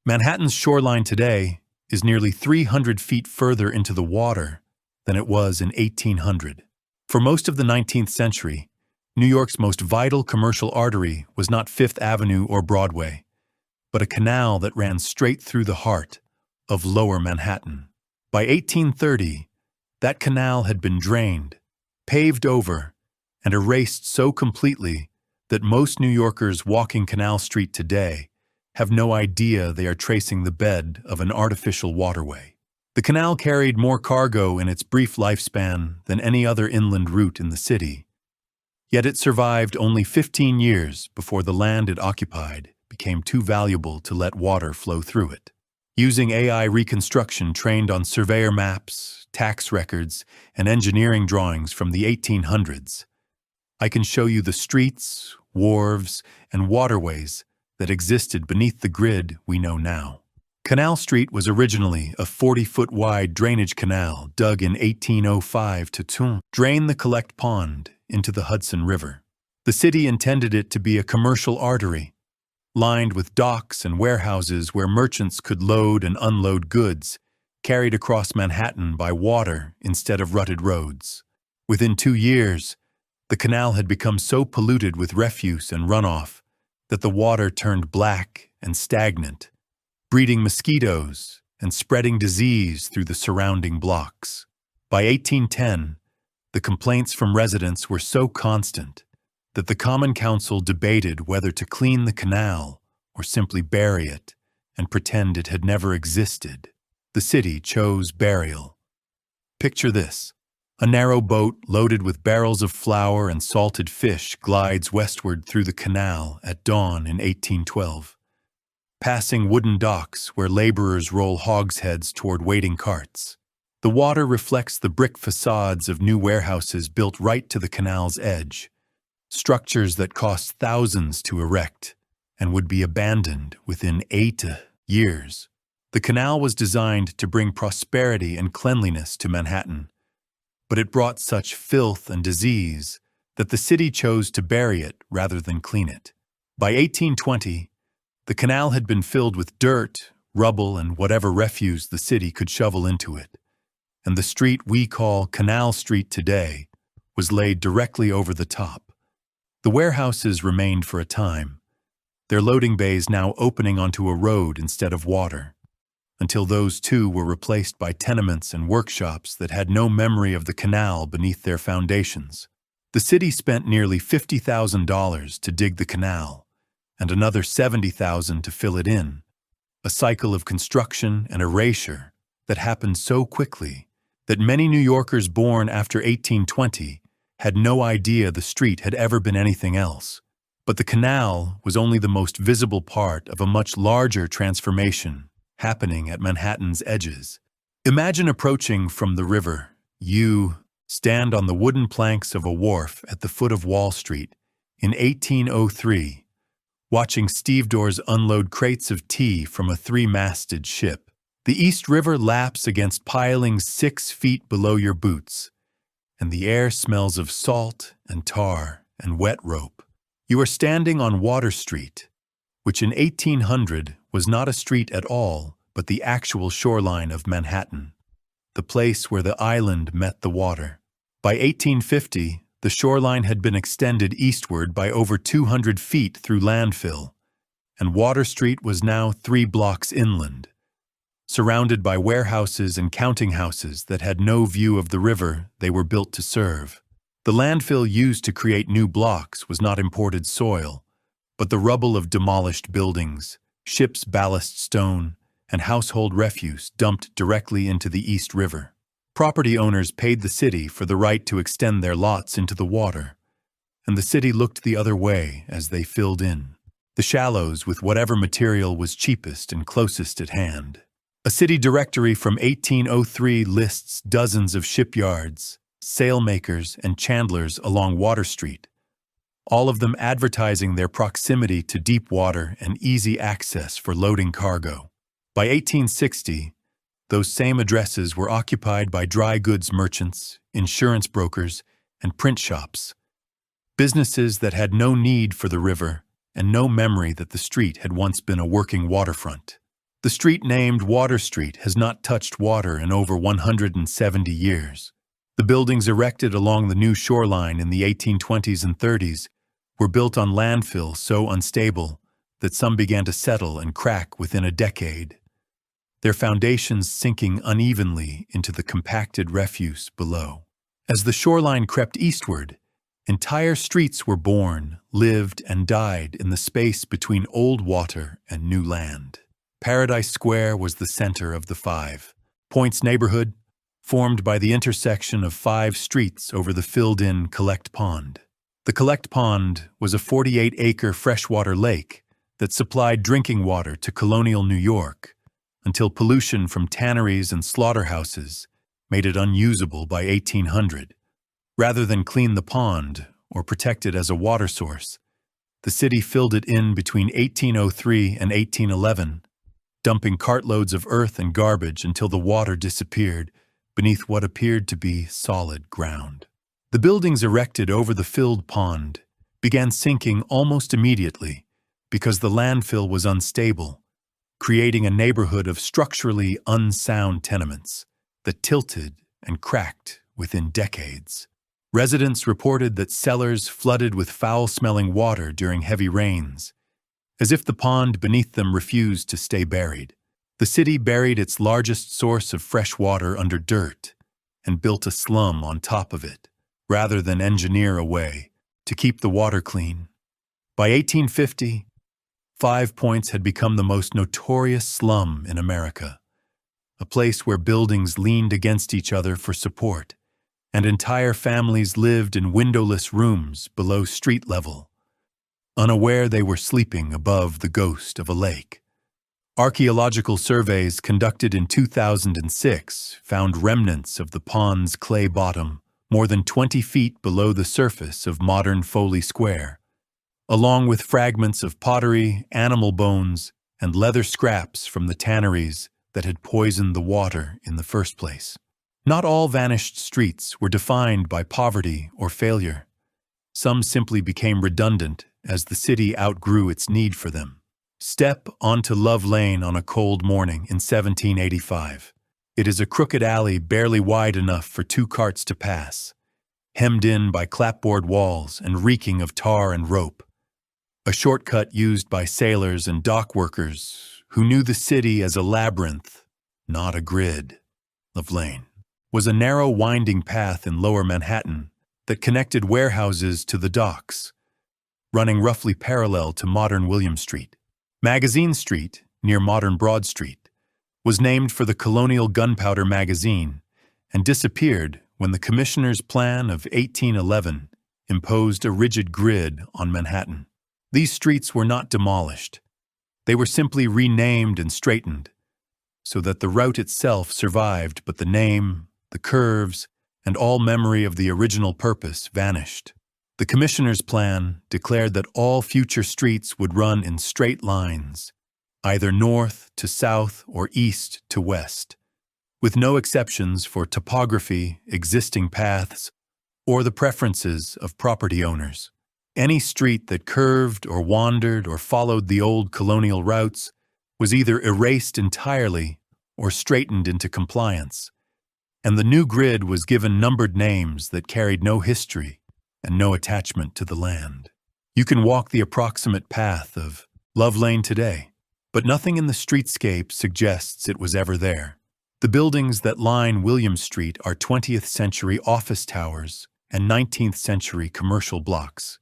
Manhattan's shoreline today is nearly 300 feet further into the water than it was in 1800. For most of the 19th century, New York's most vital commercial artery was not Fifth Avenue or Broadway, but a canal that ran straight through the heart of Lower Manhattan. By 1830, that canal had been drained, paved over, and erased so completely that most New Yorkers walking Canal Street today have no idea they are tracing the bed of an artificial waterway. The canal carried more cargo in its brief lifespan than any other inland route in the city, yet it survived only 15 years before the land it occupied became too valuable to let water flow through it. Using AI reconstruction trained on surveyor maps, tax records, and engineering drawings from the 1800s, I can show you the streets, wharves, and waterways that existed beneath the grid we know now. Canal Street was originally a 40-foot-wide drainage canal dug in 1805 to drain the Collect Pond into the Hudson River. The city intended it to be a commercial artery, lined with docks and warehouses where merchants could load and unload goods carried across Manhattan by water instead of rutted roads. Within 2 years, the canal had become so polluted with refuse and runoff that the water turned black and stagnant, breeding mosquitoes and spreading disease through the surrounding blocks. By 1810, the complaints from residents were so constant that the Common Council debated whether to clean the canal or simply bury it and pretend it had never existed. The city chose burial. Picture this. A narrow boat loaded with barrels of flour and salted fish glides westward through the canal at dawn in 1812, passing wooden docks where laborers roll hogsheads toward waiting carts. The water reflects the brick facades of new warehouses built right to the canal's edge, structures that cost thousands to erect and would be abandoned within 8 years. The canal was designed to bring prosperity and cleanliness to Manhattan, but it brought such filth and disease that the city chose to bury it rather than clean it. By 1820, the canal had been filled with dirt, rubble, and whatever refuse the city could shovel into it, and the street we call Canal Street today was laid directly over the top. The warehouses remained for a time, their loading bays now opening onto a road instead of water, until those too were replaced by tenements and workshops that had no memory of the canal beneath their foundations. The city spent nearly $50,000 to dig the canal, and another $70,000 to fill it in, a cycle of construction and erasure that happened so quickly that many New Yorkers born after 1820 had no idea the street had ever been anything else. But the canal was only the most visible part of a much larger transformation happening at Manhattan's edges. Imagine approaching from the river. You stand on the wooden planks of a wharf at the foot of Wall Street in 1803, watching stevedores unload crates of tea from a 3-masted ship. The East River laps against pilings 6 feet below your boots, and the air smells of salt and tar and wet rope. You are standing on Water Street, which in 1800 was not a street at all, but the actual shoreline of Manhattan, the place where the island met the water. By 1850, the shoreline had been extended eastward by over 200 feet through landfill, and Water Street was now 3 blocks inland, surrounded by warehouses and counting houses that had no view of the river they were built to serve. The landfill used to create new blocks was not imported soil, but the rubble of demolished buildings, ships' ballast stone, and household refuse dumped directly into the East River. Property owners paid the city for the right to extend their lots into the water, and the city looked the other way as they filled in the shallows with whatever material was cheapest and closest at hand. A city directory from 1803 lists dozens of shipyards, sailmakers, and chandlers along Water Street, all of them advertising their proximity to deep water and easy access for loading cargo. By 1860, those same addresses were occupied by dry goods merchants, insurance brokers, and print shops, businesses that had no need for the river and no memory that the street had once been a working waterfront. The street named Water Street has not touched water in over 170 years. The buildings erected along the new shoreline in the 1820s and 30s were built on landfill so unstable that some began to settle and crack within a decade, their foundations sinking unevenly into the compacted refuse below. As the shoreline crept eastward, entire streets were born, lived, and died in the space between old water and new land. Paradise Square was the center of the 5 Points neighborhood, formed by the intersection of 5 streets over the filled-in Collect Pond. The Collect Pond was a 48-acre freshwater lake that supplied drinking water to colonial New York until pollution from tanneries and slaughterhouses made it unusable by 1800. Rather than clean the pond or protect it as a water source, the city filled it in between 1803 and 1811, dumping cartloads of earth and garbage until the water disappeared beneath what appeared to be solid ground. The buildings erected over the filled pond began sinking almost immediately because the landfill was unstable, creating a neighborhood of structurally unsound tenements that tilted and cracked within decades. Residents reported that cellars flooded with foul-smelling water during heavy rains, as if the pond beneath them refused to stay buried. The city buried its largest source of fresh water under dirt and built a slum on top of it, rather than engineer a way to keep the water clean. By 1850, 5 Points had become the most notorious slum in America, a place where buildings leaned against each other for support, and entire families lived in windowless rooms below street level, unaware they were sleeping above the ghost of a lake. Archaeological surveys conducted in 2006 found remnants of the pond's clay bottom more than 20 feet below the surface of modern Foley Square, along with fragments of pottery, animal bones, and leather scraps from the tanneries that had poisoned the water in the first place. Not all vanished streets were defined by poverty or failure. Some simply became redundant as the city outgrew its need for them. Step onto Love Lane on a cold morning in 1785. It is a crooked alley barely wide enough for 2 carts to pass, hemmed in by clapboard walls and reeking of tar and rope. A shortcut used by sailors and dock workers who knew the city as a labyrinth, not a grid. Love Lane was a narrow winding path in lower Manhattan that connected warehouses to the docks, running roughly parallel to modern William Street. Magazine Street, near modern Broad Street, was named for the colonial gunpowder magazine and disappeared when the Commissioner's Plan of 1811 imposed a rigid grid on Manhattan. These streets were not demolished. They were simply renamed and straightened, so that the route itself survived, but the name, the curves, and all memory of the original purpose vanished. The Commissioner's Plan declared that all future streets would run in straight lines, either north to south or east to west, with no exceptions for topography, existing paths, or the preferences of property owners. Any street that curved or wandered or followed the old colonial routes was either erased entirely or straightened into compliance, and the new grid was given numbered names that carried no history and no attachment to the land. You can walk the approximate path of Love Lane today, but nothing in the streetscape suggests it was ever there. The buildings that line William Street are 20th century office towers and 19th century commercial blocks,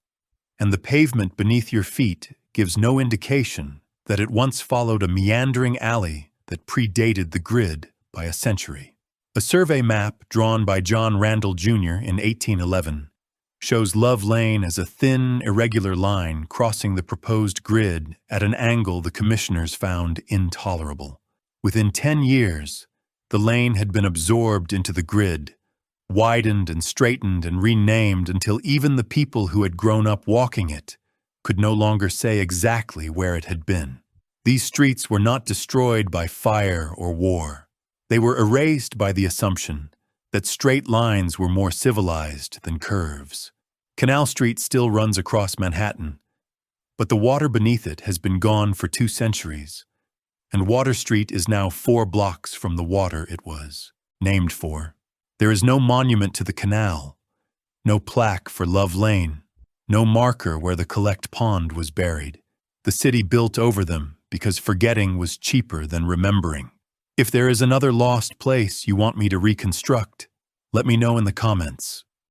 and the pavement beneath your feet gives no indication that it once followed a meandering alley that predated the grid by a century. A survey map drawn by John Randall Jr. in 1811 shows Love Lane as a thin, irregular line crossing the proposed grid at an angle the commissioners found intolerable. Within 10 years, the lane had been absorbed into the grid, widened and straightened and renamed until even the people who had grown up walking it could no longer say exactly where it had been. These streets were not destroyed by fire or war. They were erased by the assumption that straight lines were more civilized than curves. Canal Street still runs across Manhattan, but the water beneath it has been gone for 2 centuries, and Water Street is now 4 blocks from the water it was named for. There is no monument to the canal, no plaque for Love Lane, no marker where the collect pond was buried. The city built over them because forgetting was cheaper than remembering. If there is another lost place you want me to reconstruct, let me know in the comments.